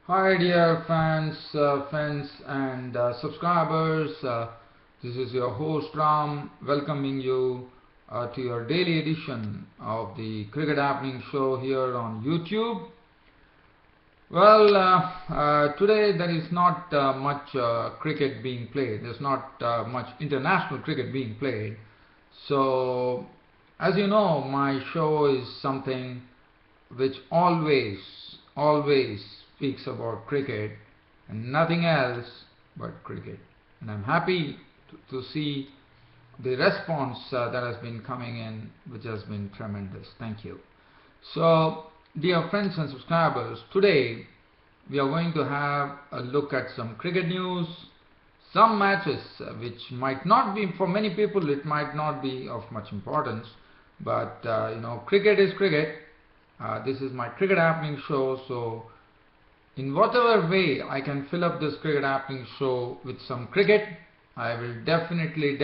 Hi dear friends and subscribers. This is your host Ram welcoming you to your daily edition of the Cricket Happening Show here on YouTube. Well, today there is not much cricket being played. There's not much international cricket being played. So, as you know, my show is something which always speaks about cricket and nothing else but cricket. And I'm happy to see the response that has been coming in, which has been tremendous. Thank you. So, dear friends and subscribers, today we are going to have a look at some cricket news, some matches which might not be, for many people, it might not be of much importance, but cricket is cricket. This is my Cricket Happening Show, so in whatever way I can fill up this Cricket Happening Show with some cricket, I will definitely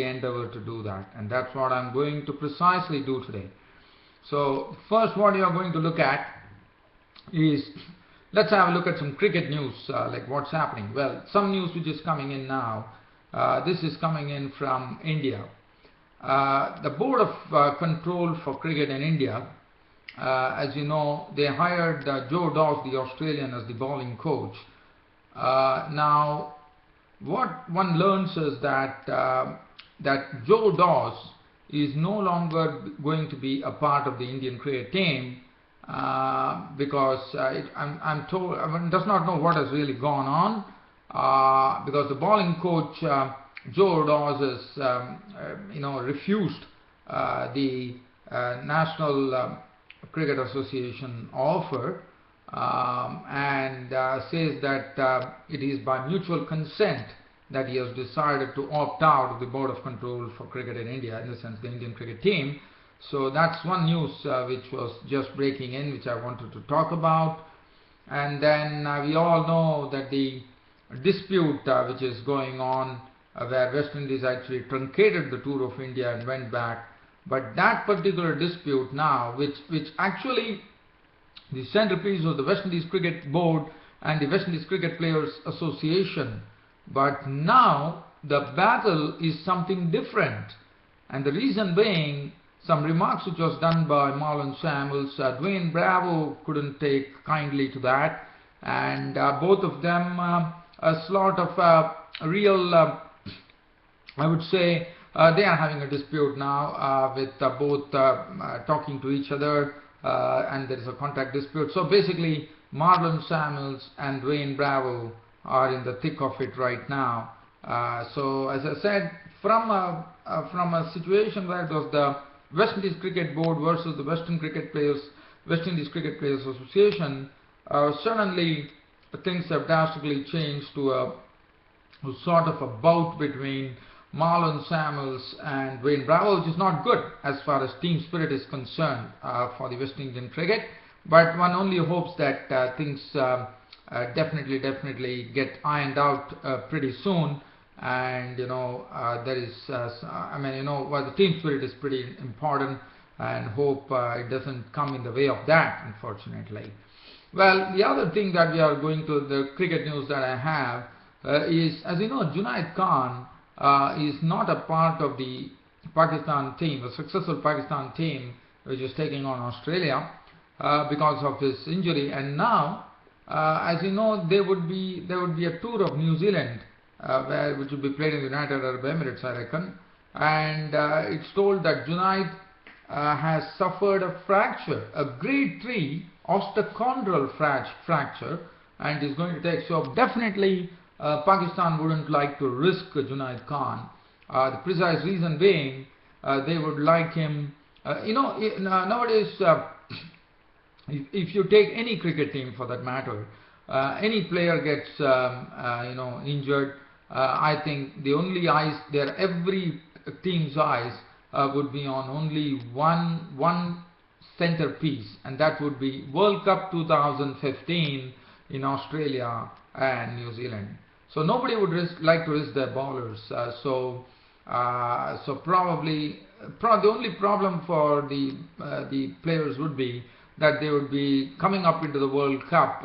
endeavor to do that, and that's what I'm going to precisely do today. So first, what you are going to look at is, let's have a look at some cricket news, like what's happening. Well, some news which is coming in now. This is coming in from India. The Board of Control for Cricket in India, as you know, they hired Joe Dawes, the Australian, as the bowling coach. Now, what one learns is that Joe Dawes is no longer going to be a part of the Indian cricket team because I'm told, one does not know what has really gone on, because the bowling coach Joe Dawes has refused the National Cricket Association offer, and says that it is by mutual consent that he has decided to opt out of the Board of Control for Cricket in India, in the sense the Indian cricket team. So that's one news which was just breaking in, which I wanted to talk about. And then we all know that the dispute which is going on, where West Indies actually truncated the tour of India and went back. But that particular dispute now, which actually the centerpiece was the West Indies Cricket Board and the West Indies Cricket Players Association, but now the battle is something different. And the reason being, some remarks which was done by Marlon Samuels, Dwayne Bravo couldn't take kindly to that, and both of them a sort of a real, I would say, they are having a dispute now with both talking to each other, and there is a contract dispute. So basically, Marlon Samuels and Dwayne Bravo are in the thick of it right now. So as I said, from a situation where it was the West Indies Cricket Board versus the West Indies Cricket Players Association, suddenly things have drastically changed to a sort of a bout between Marlon Samuels and Dwayne Bravo, which is not good as far as team spirit is concerned for the West Indian cricket. But one only hopes that things definitely get ironed out pretty soon. And there is, well, the team spirit is pretty important, and hope it doesn't come in the way of that, unfortunately. Well, the other thing that we are going to, the cricket news that I have is, as you know, Junaid Khan is not a part of the Pakistan team, a successful Pakistan team which is taking on Australia because of his injury. And now, as you know, there would be a tour of New Zealand which would be played in the United Arab Emirates, I reckon. And it's told that Junaid has suffered a fracture, a grade 3 osteochondral fracture, and is going to take. So definitely Pakistan wouldn't like to risk Junaid Khan. The precise reason being, they would like him. Nowadays, if you take any cricket team for that matter, any player gets injured, I think the only eyes there, every team's eyes would be on only one centerpiece, and that would be World Cup 2015 in Australia and New Zealand. So nobody would like to risk their bowlers. So probably the only problem for the players would be that they would be coming up into the World Cup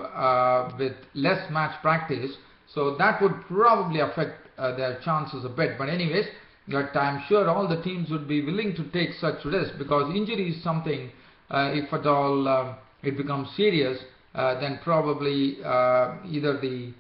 with less match practice, so that would probably affect their chances a bit. But anyways, but I'm sure all the teams would be willing to take such risk, because injury is something, if at all it becomes serious, then probably either the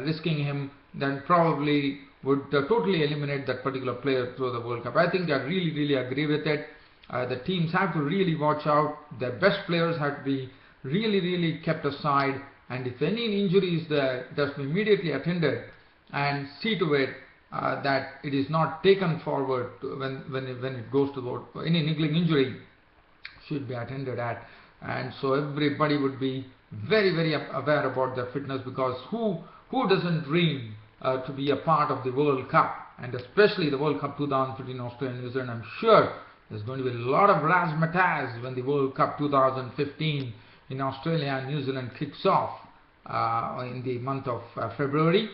risking him then probably would totally eliminate that particular player through the World Cup. I think I really agree with it. The teams have to really watch out. Their best players have to be really kept aside, and if any injury is there, it has to be immediately attended, and see to it that it is not taken forward when it goes to any niggling injury should be attended at. And so everybody would be very aware about their fitness, because who doesn't dream to be a part of the World Cup, and especially the World Cup 2015 Australia and New Zealand. I'm sure there's going to be a lot of razzmatazz when the World Cup 2015 in Australia and New Zealand kicks off in the month of February.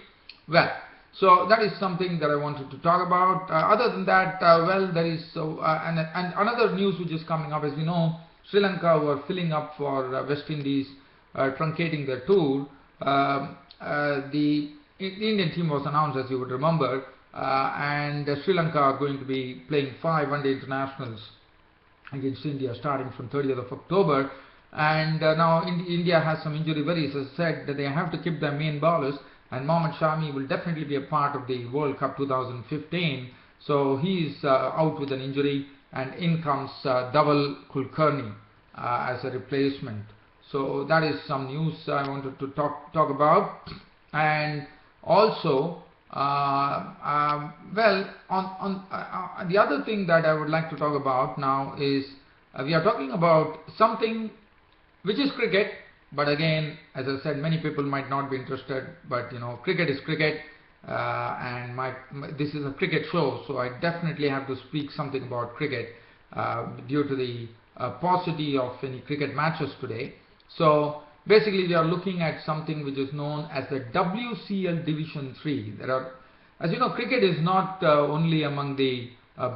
Well, so that is something that I wanted to talk about. Other than that, well, there is and another news which is coming up. As we know, Sri Lanka were filling up for West Indies, truncating their tour. The Indian team was announced, as you would remember, and Sri Lanka are going to be playing 5 one-day internationals against India starting from 30th of October. And now India has some injury worries. As I said, that they have to keep their main bowlers, and Mohammad Shami will definitely be a part of the World Cup 2015. So he is out with an injury, and in comes Dhaval Kulkarni as a replacement. So that is some news I wanted to talk about. And also, well, on the other thing that I would like to talk about now is we are talking about something which is cricket. But again, as I said, many people might not be interested, but you know, cricket is cricket, and this is a cricket show, so I definitely have to speak something about cricket due to the paucity of any cricket matches today. So basically we are looking at something which is known as the WCL Division 3. There are, as you know, cricket is not only among the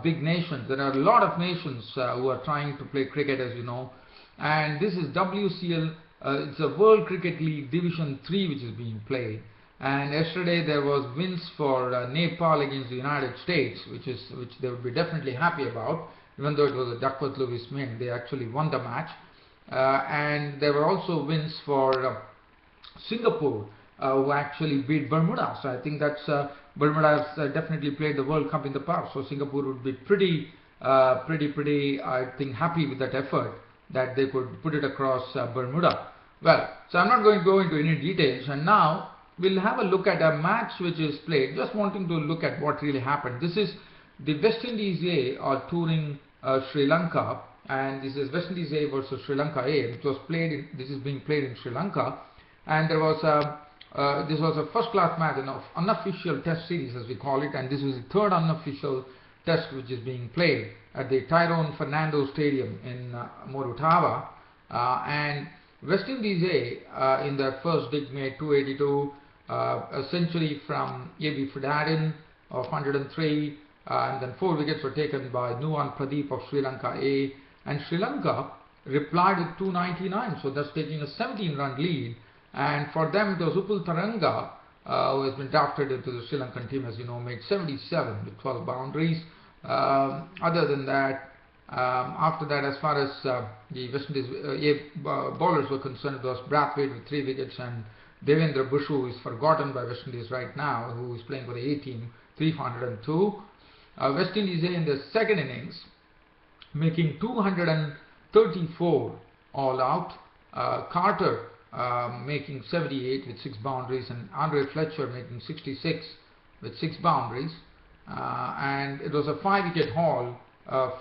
big nations. There are a lot of nations who are trying to play cricket, as you know, and this is WCL. It's a World Cricket League Division 3 which is being played, and yesterday there was wins for Nepal against the United States, which they would be definitely happy about, even though it was a Duckworth Lewis win. They actually won the match, and there were also wins for Singapore, who actually beat Bermuda. So I think that's Bermuda has definitely played the World Cup in the past, so Singapore would be pretty I think happy with that effort, that they could put it across Bermuda. Well, so I'm not going to go into any details, and now we'll have a look at a match which is played, just wanting to look at what really happened. This is the West Indies A are touring Sri Lanka, and this is West Indies A versus Sri Lanka A. It was played. This is being played in Sri Lanka, and there was this was a first-class match, an unofficial Test series as we call it, and this is the third unofficial Test which is being played at the Tyrone Fernando Stadium in Morutawa, and West Indies A in their first dig made 282, a century from A.B. Fridadin of 103, and then 4 wickets were taken by Nuwan Pradeep of Sri Lanka A, and Sri Lanka replied with 299, so that's taking a 17-run lead. And for them it was Upul Taranga, who has been drafted into the Sri Lankan team, as you know, made 77 with 12 boundaries. Other than that, after that, as far as the West Indies bowlers were concerned, it was Brathwaite with 3 wickets, and Devendra Bushu, who is forgotten by West Indies right now, who is playing for the A team, 302. West Indies A in the second innings, making 234 all out. Carter making 78 with 6 boundaries, and Andre Fletcher making 66 with 6 boundaries. And it was a 5-wicket haul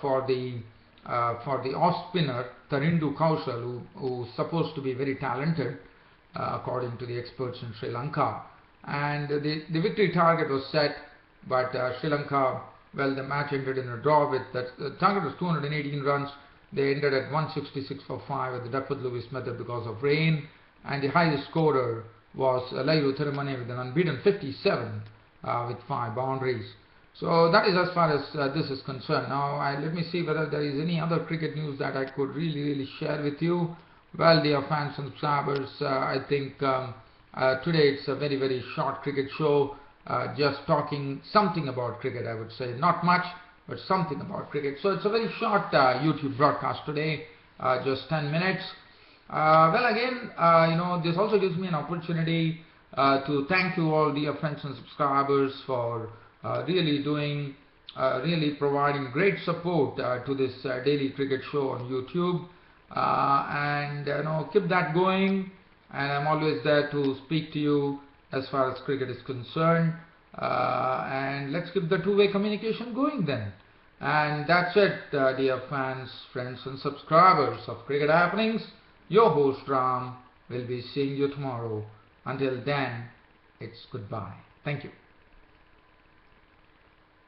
for the off spinner Tarindu Kaushal, who's supposed to be very talented according to the experts in Sri Lanka. And the victory target was set, but Sri Lanka, well, the match ended in a draw with that. The target was 218 runs. They ended at 166 for 5 at the Duckworth Lewis method because of rain, and the highest scorer was Lairu Thirumanne with an unbeaten 57 with 5 boundaries. So that is as far as this is concerned. Now let me see whether there is any other cricket news that I could really share with you. Well, dear fans and subscribers, I think today it's a very short cricket show, just talking something about cricket, I would say. Not much, but something about cricket. So it's a very short YouTube broadcast today, just 10 minutes. Well, again, this also gives me an opportunity to thank you all, dear friends and subscribers, for really providing great support to this daily cricket show on YouTube. And keep that going, and I'm always there to speak to you as far as cricket is concerned. And let's keep the two-way communication going then. And that's it, dear fans, friends and subscribers of Cricket Happenings. Your host Ram will be seeing you tomorrow. Until then, it's goodbye. Thank you.